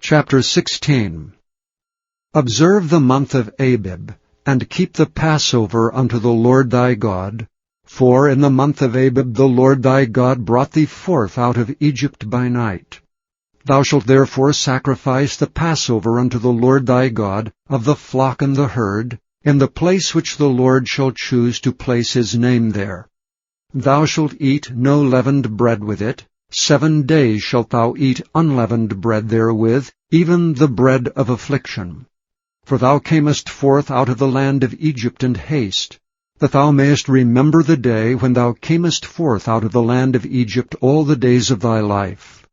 Chapter 16. Observe the month of Abib, and keep the Passover unto the Lord thy God. For in the month of Abib the Lord thy God brought thee forth out of Egypt by night. Thou shalt therefore sacrifice the Passover unto the Lord thy God of the flock and the herd, in the place which the Lord shall choose to place his name there. Thou shalt eat no leavened bread with it. 7 days shalt thou eat unleavened bread therewith, even the bread of affliction. For thou camest forth out of the land of Egypt in haste, that thou mayest remember the day when thou camest forth out of the land of Egypt all the days of thy life.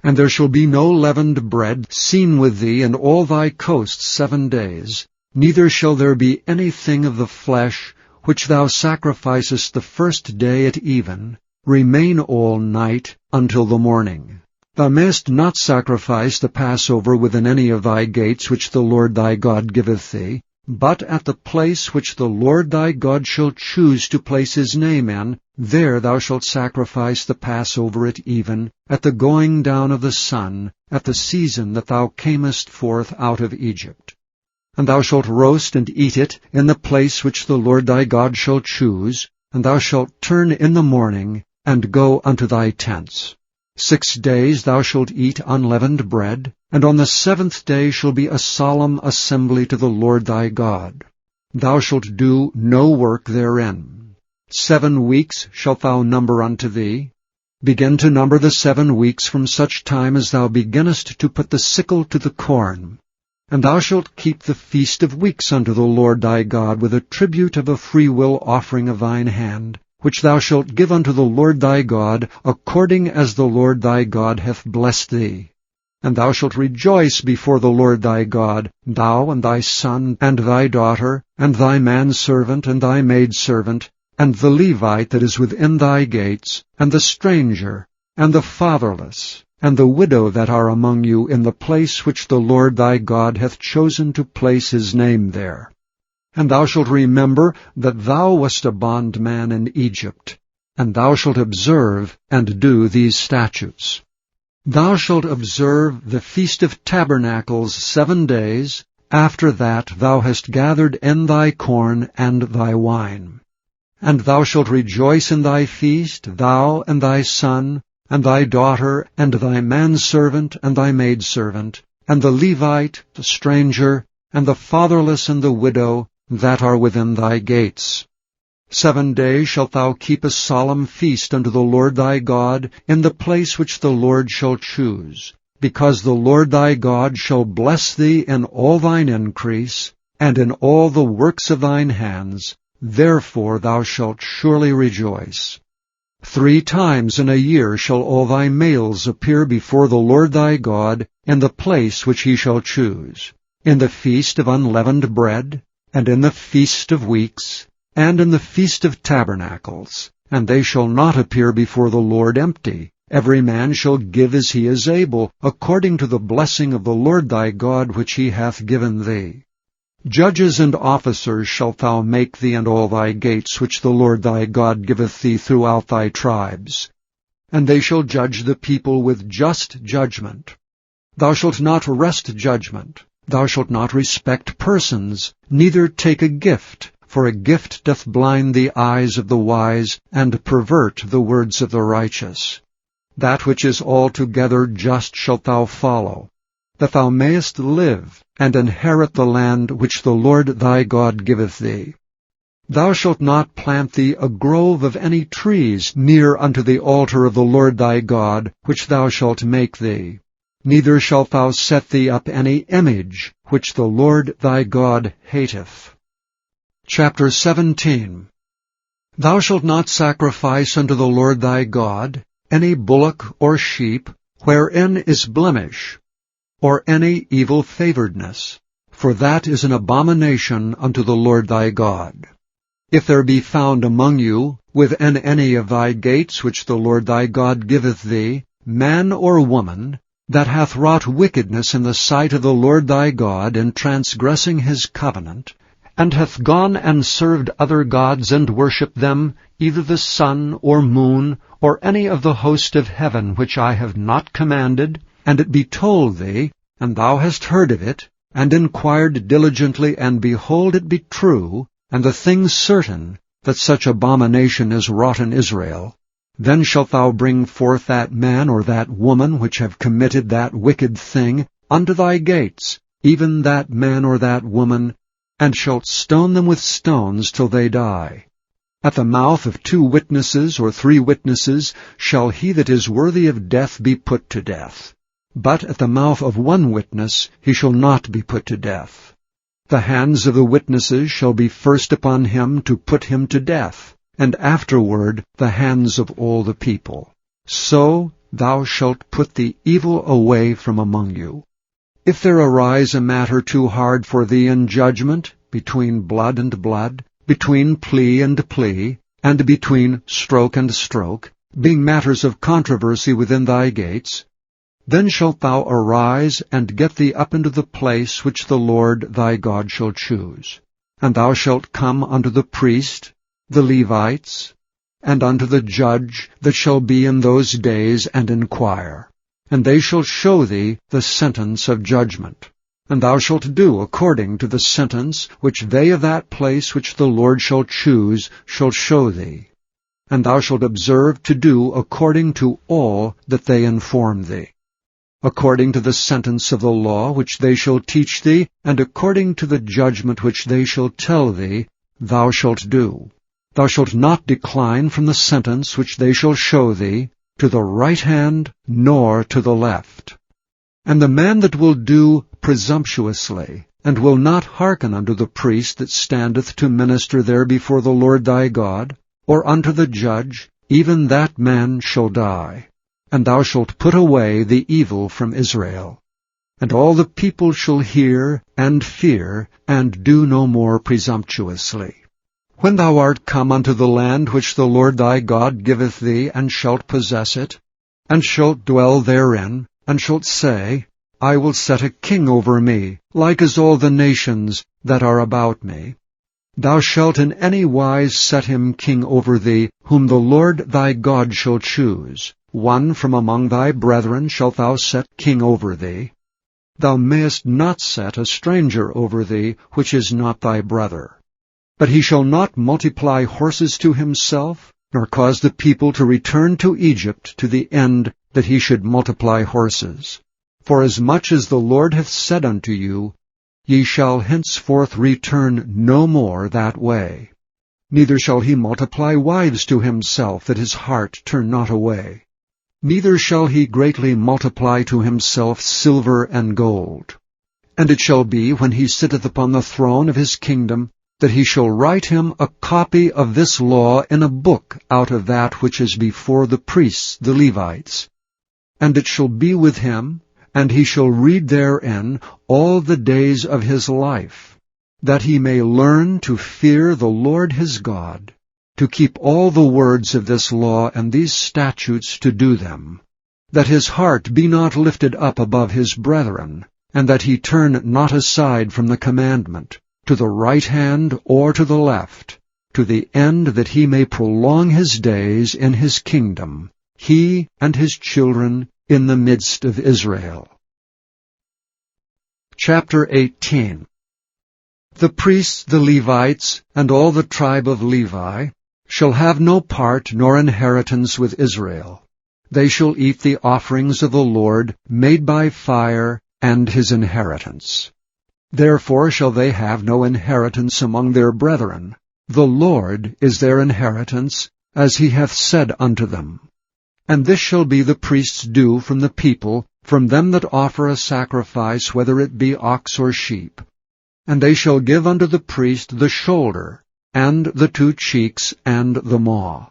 And there shall be no leavened bread seen with thee in all thy coasts 7 days, neither shall there be anything of the flesh which thou sacrificest the first day at even, remain all night until the morning. Thou mayest not sacrifice the Passover within any of thy gates which the Lord thy God giveth thee, but at the place which the Lord thy God shall choose to place his name in, there thou shalt sacrifice the Passover at even, at the going down of the sun, at the season that thou camest forth out of Egypt. And thou shalt roast and eat it in the place which the Lord thy God shall choose, and thou shalt turn in the morning, and go unto thy tents. 6 days thou shalt eat unleavened bread, and on the 7th day shall be a solemn assembly to the Lord thy God. Thou shalt do no work therein. 7 weeks shalt thou number unto thee. Begin to number the 7 weeks from such time as thou beginnest to put the sickle to the corn. And thou shalt keep the feast of weeks unto the Lord thy God with a tribute of a freewill offering of thine hand, which thou shalt give unto the Lord thy God, according as the Lord thy God hath blessed thee. And thou shalt rejoice before the Lord thy God, thou and thy son, and thy daughter, and thy manservant, and thy maidservant, and the Levite that is within thy gates, and the stranger, and the fatherless, and the widow that are among you in the place which the Lord thy God hath chosen to place his name there. And thou shalt remember that thou wast a bondman in Egypt, and thou shalt observe and do these statutes. Thou shalt observe the Feast of Tabernacles 7 days, after that thou hast gathered in thy corn and thy wine. And thou shalt rejoice in thy feast, thou and thy son, and thy daughter, and thy manservant, and thy maidservant, and the Levite, the stranger, and the fatherless and the widow, that are within thy gates. 7 days shalt thou keep a solemn feast unto the Lord thy God in the place which the Lord shall choose, because the Lord thy God shall bless thee in all thine increase, and in all the works of thine hands, therefore thou shalt surely rejoice. 3 times in a year shall all thy males appear before the Lord thy God in the place which he shall choose, in the feast of unleavened bread, and in the feast of weeks, and in the feast of tabernacles, and they shall not appear before the Lord empty. Every man shall give as he is able, according to the blessing of the Lord thy God which he hath given thee. Judges and officers shalt thou make thee in all thy gates which the Lord thy God giveth thee throughout thy tribes. And they shall judge the people with just judgment. Thou shalt not wrest judgment. Thou shalt not respect persons, neither take a gift, for a gift doth blind the eyes of the wise, and pervert the words of the righteous. That which is altogether just shalt thou follow, that thou mayest live, and inherit the land which the Lord thy God giveth thee. Thou shalt not plant thee a grove of any trees near unto the altar of the Lord thy God, which thou shalt make thee. Neither shalt thou set thee up any image, which the Lord thy God hateth. Chapter 17. Thou shalt not sacrifice unto the Lord thy God any bullock or sheep, wherein is blemish, or any evil-favoredness, for that is an abomination unto the Lord thy God. If there be found among you, within any of thy gates which the Lord thy God giveth thee, man or woman, that hath wrought wickedness in the sight of the Lord thy God in transgressing his covenant, and hath gone and served other gods and worshipped them, either the sun or moon, or any of the host of heaven which I have not commanded, and it be told thee, and thou hast heard of it, and inquired diligently, and behold, it be true, and the thing certain, that such abomination is wrought in Israel, then shalt thou bring forth that man or that woman which have committed that wicked thing unto thy gates, even that man or that woman, and shalt stone them with stones till they die. At the mouth of 2 witnesses or 3 witnesses shall he that is worthy of death be put to death. But at the mouth of 1 witness he shall not be put to death. The hands of the witnesses shall be first upon him to put him to death, and afterward the hands of all the people. So thou shalt put the evil away from among you. If there arise a matter too hard for thee in judgment, between blood and blood, between plea and plea, and between stroke and stroke, being matters of controversy within thy gates, then shalt thou arise and get thee up into the place which the Lord thy God shall choose. And thou shalt come unto the priest, the Levites, and unto the judge that shall be in those days, and inquire. And they shall show thee the sentence of judgment. And thou shalt do according to the sentence which they of that place which the Lord shall choose shall show thee. And thou shalt observe to do according to all that they inform thee. According to the sentence of the law which they shall teach thee, and according to the judgment which they shall tell thee, thou shalt do. Thou shalt not decline from the sentence which they shall show thee, to the right hand nor to the left. And the man that will do presumptuously, and will not hearken unto the priest that standeth to minister there before the Lord thy God, or unto the judge, even that man shall die. And thou shalt put away the evil from Israel. And all the people shall hear and fear, and do no more presumptuously. When thou art come unto the land which the Lord thy God giveth thee, and shalt possess it, and shalt dwell therein, and shalt say, I will set a king over me, like as all the nations that are about me. Thou shalt in any wise set him king over thee, whom the Lord thy God shall choose. 1 from among thy brethren shalt thou set king over thee. Thou mayest not set a stranger over thee, which is not thy brother. But he shall not multiply horses to himself, nor cause the people to return to Egypt to the end that he should multiply horses. Forasmuch as the Lord hath said unto you, Ye shall henceforth return no more that way. Neither shall he multiply wives to himself, that his heart turn not away. Neither shall he greatly multiply to himself silver and gold. And it shall be, when he sitteth upon the throne of his kingdom, that he shall write him a copy of this law in a book out of that which is before the priests, the Levites. And it shall be with him, and he shall read therein all the days of his life, that he may learn to fear the Lord his God, to keep all the words of this law and these statutes to do them, that his heart be not lifted up above his brethren, and that he turn not aside from the commandment, to the right hand or to the left, to the end that he may prolong his days in his kingdom, he and his children in the midst of Israel. Chapter 18. The priests, the Levites, and all the tribe of Levi, shall have no part nor inheritance with Israel. They shall eat the offerings of the Lord made by fire, and his inheritance. Therefore shall they have no inheritance among their brethren. The Lord is their inheritance, as he hath said unto them. And this shall be the priest's due from the people, from them that offer a sacrifice, whether it be ox or sheep. And they shall give unto the priest the shoulder, and the 2 cheeks, and the maw.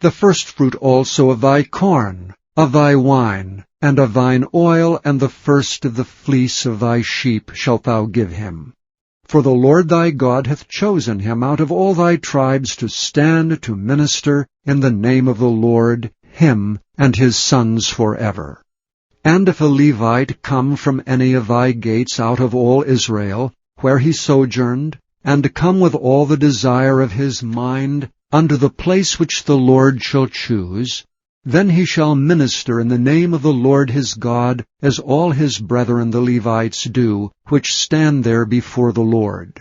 The firstfruit also of thy corn, of thy wine, and of thine oil, and the first of the fleece of thy sheep shalt thou give him. For the Lord thy God hath chosen him out of all thy tribes to stand to minister in the name of the Lord, him and his sons forever. And if a Levite come from any of thy gates out of all Israel, where he sojourned, and come with all the desire of his mind unto the place which the Lord shall choose, Then he shall minister in the name of the Lord his God, as all his brethren the Levites do, which stand there before the Lord.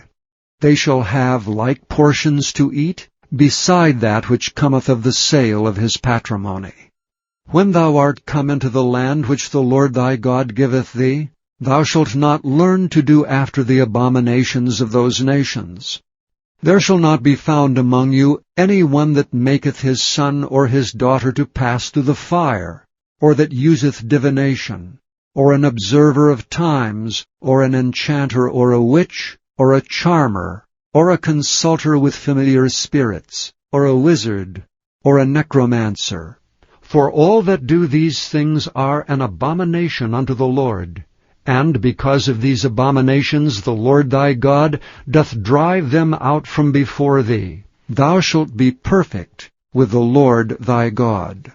They shall have like portions to eat, beside that which cometh of the sale of his patrimony. When thou art come into the land which the Lord thy God giveth thee, thou shalt not learn to do after the abominations of those nations. There shall not be found among you any one that maketh his son or his daughter to pass through the fire, or that useth divination, or an observer of times, or an enchanter, or a witch, or a charmer, or a consulter with familiar spirits, or a wizard, or a necromancer. For all that do these things are an abomination unto the Lord. And because of these abominations the Lord thy God doth drive them out from before thee. Thou shalt be perfect with the Lord thy God.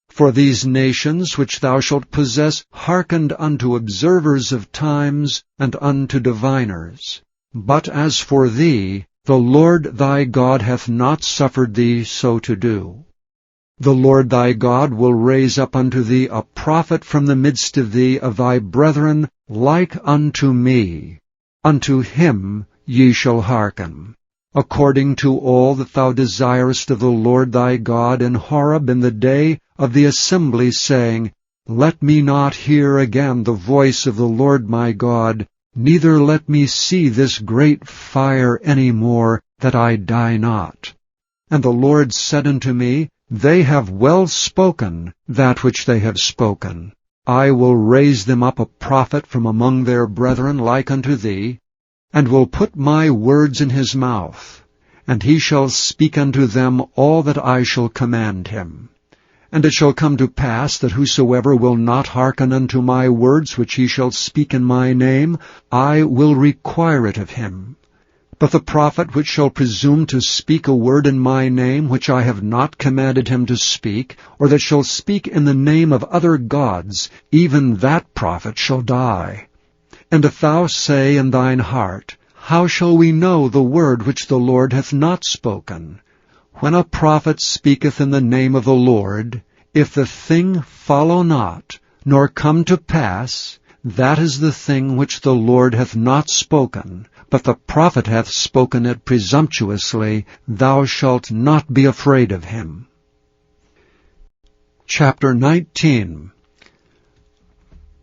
For these nations which thou shalt possess hearkened unto observers of times and unto diviners. But as for thee, the Lord thy God hath not suffered thee so to do. The Lord thy God will raise up unto thee a prophet from the midst of thee of thy brethren, like unto me. Unto him ye shall hearken, according to all that thou desirest of the Lord thy God in Horeb in the day of the assembly, saying, Let me not hear again the voice of the Lord my God, neither let me see this great fire any more, that I die not. And the Lord said unto me, They have well spoken that which they have spoken. I will raise them up a prophet from among their brethren like unto thee, and will put my words in his mouth, and he shall speak unto them all that I shall command him. And it shall come to pass that whosoever will not hearken unto my words which he shall speak in my name, I will require it of him. But the prophet which shall presume to speak a word in my name which I have not commanded him to speak, or that shall speak in the name of other gods, even that prophet shall die. And if thou say in thine heart, How shall we know the word which the Lord hath not spoken? When a prophet speaketh in the name of the Lord, if the thing follow not, nor come to pass, that is the thing which the Lord hath not spoken, but the prophet hath spoken it presumptuously, thou shalt not be afraid of him. Chapter 19.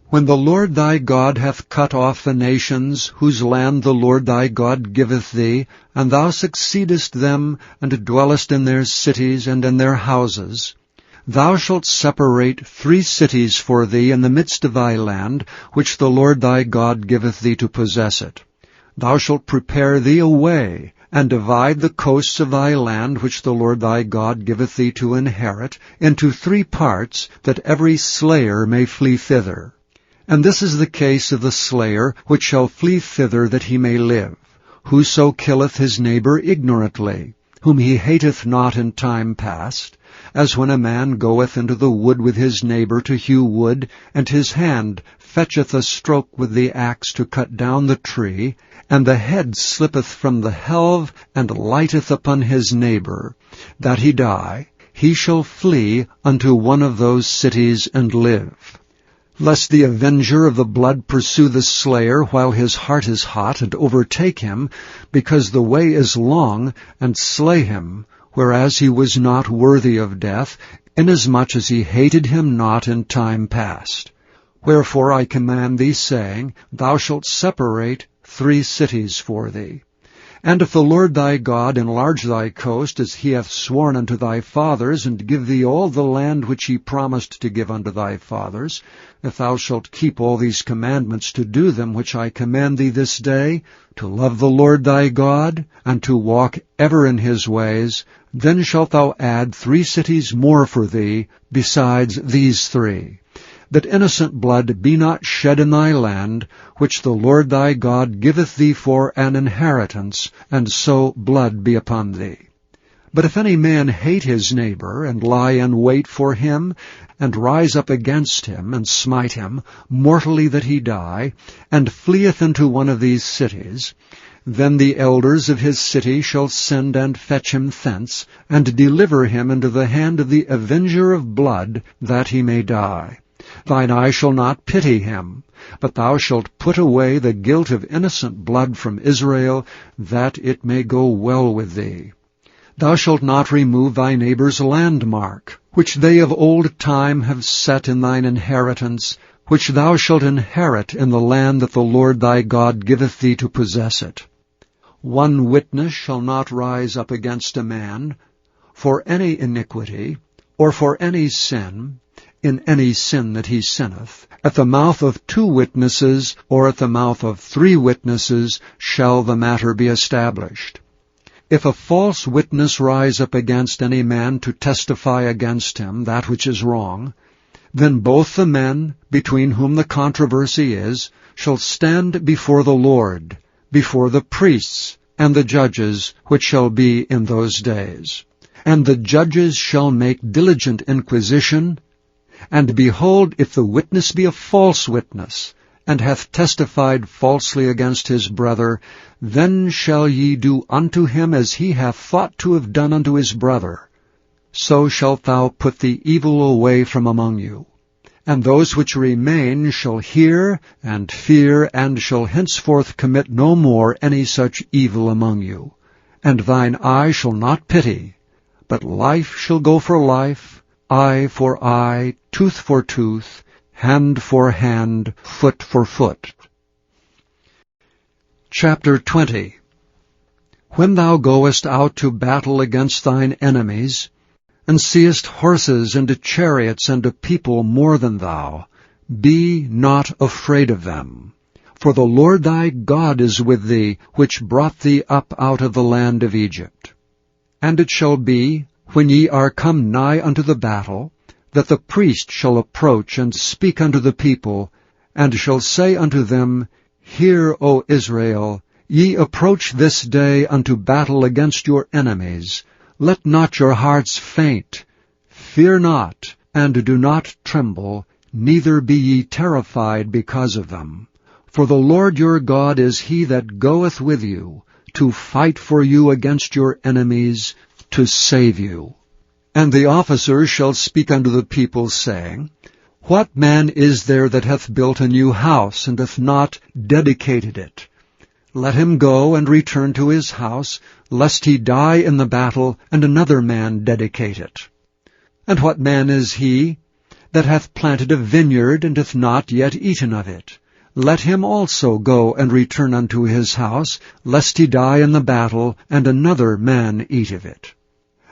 When the Lord thy God hath cut off the nations, whose land the Lord thy God giveth thee, and thou succeedest them, and dwellest in their cities and in their houses, thou shalt separate 3 cities for thee in the midst of thy land, which the Lord thy God giveth thee to possess it. Thou shalt prepare thee a way, and divide the coasts of thy land, which the Lord thy God giveth thee to inherit, into 3 parts, that every slayer may flee thither. And this is the case of the slayer, which shall flee thither that he may live. Whoso killeth his neighbor ignorantly, whom he hateth not in time past, as when a man goeth into the wood with his neighbor to hew wood, and his hand fetcheth a stroke with the axe to cut down the tree, and the head slippeth from the helve, and lighteth upon his neighbor, that he die, he shall flee unto one of those cities and live. Lest the avenger of the blood pursue the slayer while his heart is hot, and overtake him, because the way is long, and slay him, whereas he was not worthy of death, inasmuch as he hated him not in time past. Wherefore I command thee, saying, Thou shalt separate 3 cities for thee. And if the Lord thy God enlarge thy coast, as he hath sworn unto thy fathers, and give thee all the land which he promised to give unto thy fathers, if thou shalt keep all these commandments to do them which I command thee this day, to love the Lord thy God, and to walk ever in his ways, then shalt thou add 3 cities more for thee, besides these 3, that innocent blood be not shed in thy land, which the Lord thy God giveth thee for an inheritance, and so blood be upon thee. But if any man hate his neighbor, and lie in wait for him, and rise up against him, and smite him, mortally that he die, and fleeth into one of these cities, Then the elders of his city shall send and fetch him thence, and deliver him into the hand of the avenger of blood, that he may die. Thine eye shall not pity him, but thou shalt put away the guilt of innocent blood from Israel, that it may go well with thee. Thou shalt not remove thy neighbour's landmark, which they of old time have set in thine inheritance, which thou shalt inherit in the land that the Lord thy God giveth thee to possess it. One witness shall not rise up against a man for any iniquity, or for any sin, in any sin that he sinneth. At the mouth of 2 witnesses, or at the mouth of 3 witnesses, shall the matter be established. If a false witness rise up against any man to testify against him that which is wrong, then both the men, between whom the controversy is, shall stand before the Lord, before the priests and the judges which shall be in those days. And the judges shall make diligent inquisition, and behold, if the witness be a false witness, and hath testified falsely against his brother, then shall ye do unto him as he hath thought to have done unto his brother. So shalt thou put the evil away from among you. And those which remain shall hear and fear, and shall henceforth commit no more any such evil among you. And thine eye shall not pity, but life shall go for life, eye for eye, tooth for tooth, hand for hand, foot for foot. Chapter 20. When thou goest out to battle against thine enemies, and seest horses and chariots and a people more than thou, be not afraid of them. For the Lord thy God is with thee, which brought thee up out of the land of Egypt. And it shall be, when ye are come nigh unto the battle, that the priest shall approach and speak unto the people, and shall say unto them, Hear, O Israel, ye approach this day unto battle against your enemies. Let not your hearts faint. Fear not, and do not tremble, neither be ye terrified because of them. For the Lord your God is he that goeth with you, to fight for you against your enemies, to save you. And the officers shall speak unto the people, saying, What man is there that hath built a new house, and hath not dedicated it? Let him go and return to his house, lest he die in the battle, and another man dedicate it. And what man is he that hath planted a vineyard, and hath not yet eaten of it? Let him also go and return unto his house, lest he die in the battle, and another man eat of it.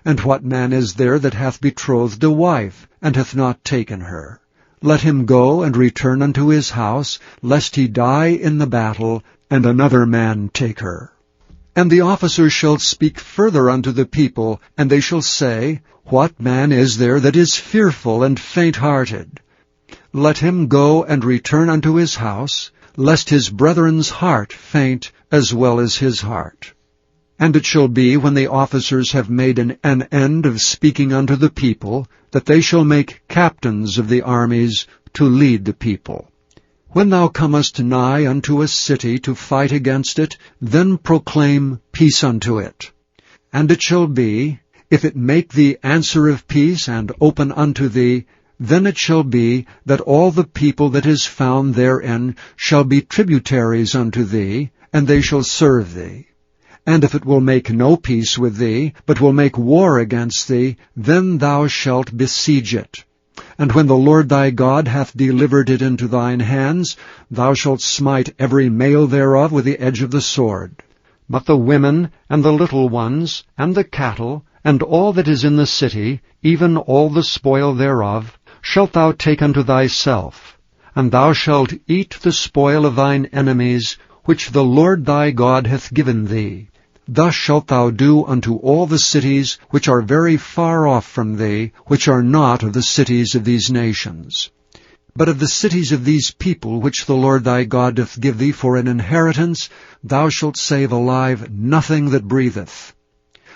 And what man is there that hath betrothed a wife, and hath not taken her? Let him go and return unto his house, lest he die in the battle, and another man take her. And the officers shall speak further unto the people, and they shall say, What man is there that is fearful and faint-hearted? Let him go and return unto his house, lest his brethren's heart faint as well as his heart. And it shall be, when the officers have made an end of speaking unto the people, that they shall make captains of the armies to lead the people. When thou comest nigh unto a city to fight against it, then proclaim peace unto it. And it shall be, if it make thee answer of peace and open unto thee, then it shall be that all the people that is found therein shall be tributaries unto thee, and they shall serve thee. And if it will make no peace with thee, but will make war against thee, then thou shalt besiege it. And when the Lord thy God hath delivered it into thine hands, thou shalt smite every male thereof with the edge of the sword. But the women, and the little ones, and the cattle, and all that is in the city, even all the spoil thereof, shalt thou take unto thyself. And thou shalt eat the spoil of thine enemies, which the Lord thy God hath given thee. Thus shalt thou do unto all the cities which are very far off from thee, which are not of the cities of these nations. But of the cities of these people which the Lord thy God doth give thee for an inheritance, thou shalt save alive nothing that breatheth.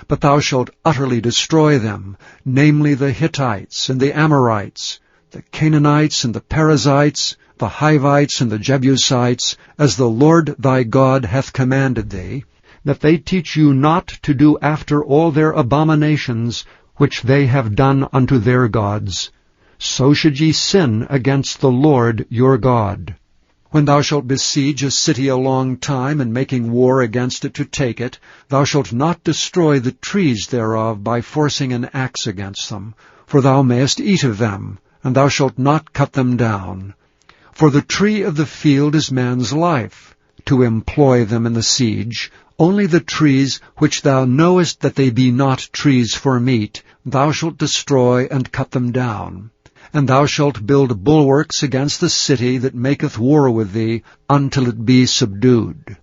But thou shalt utterly destroy them, namely the Hittites, and the Amorites, the Canaanites, and the Perizzites, the Hivites and the Jebusites, as the Lord thy God hath commanded thee, that they teach you not to do after all their abominations which they have done unto their gods. So should ye sin against the Lord your God. When thou shalt besiege a city a long time, and making war against it to take it, thou shalt not destroy the trees thereof by forcing an axe against them, for thou mayest eat of them, and thou shalt not cut them down. For the tree of the field is man's life, to employ them in the siege. Only the trees which thou knowest that they be not trees for meat, thou shalt destroy and cut them down. And thou shalt build bulwarks against the city that maketh war with thee, until it be subdued.